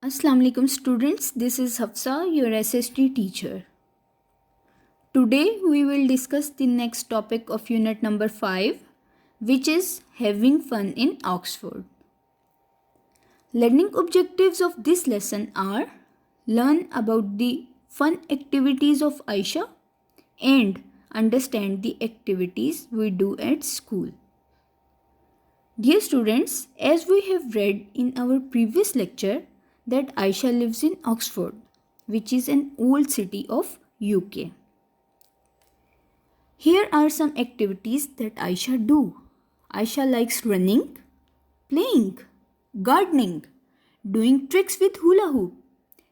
Assalamu alaikum students, this is Hafsa, your SST teacher. Today we will discuss the next topic of unit number 5, which is having fun in Oxford. Learning objectives of this lesson are: learn about the fun activities of Aisha and understand the activities we do at school. Dear students, as we have read in our previous lecture that Aisha lives in Oxford, which is an old city of UK. Here are some activities that Aisha do. Aisha likes running, playing, gardening, doing tricks with hula hoop.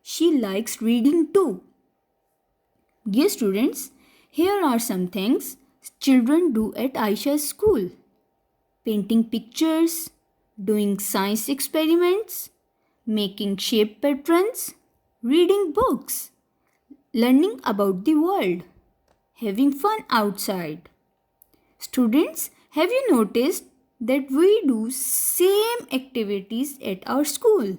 She likes reading too. Dear students, here are some things children do at Aisha's school: painting pictures, doing science experiments, making shape patterns, reading books, learning about the world, having fun outside. Students, have you noticed that we do same activities at our school?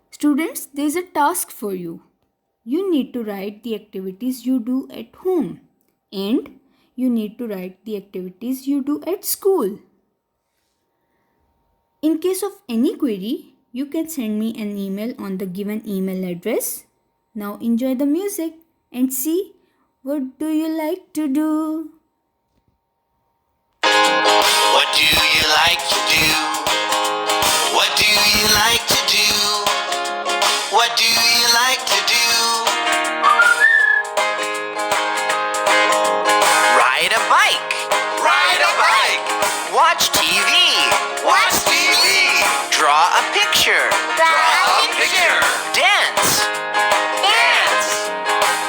Students, there is a task for you. You need to write the activities you do at home and you need to write the activities you do at school. In case of any query, you can send me an email on the given email address. Now enjoy the music and see what do you like to do. What do you like to do? What do you like to do? What do you like to do? Ride a bike. Ride a bike. Watch TV. Watch TV. Draw a picture. Draw a picture. Dance. Dance.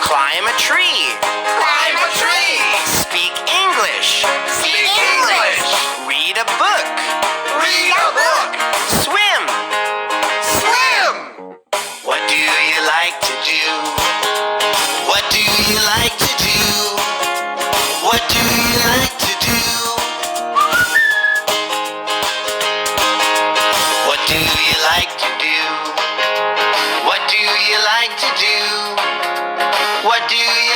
Climb a tree. Climb a tree. Speak English. Speak English. Read a book. Read a book. Swim. Swim. What do you like to do? What do you like to do? What do you like to do? What do you like to do? What do you like to do? What do you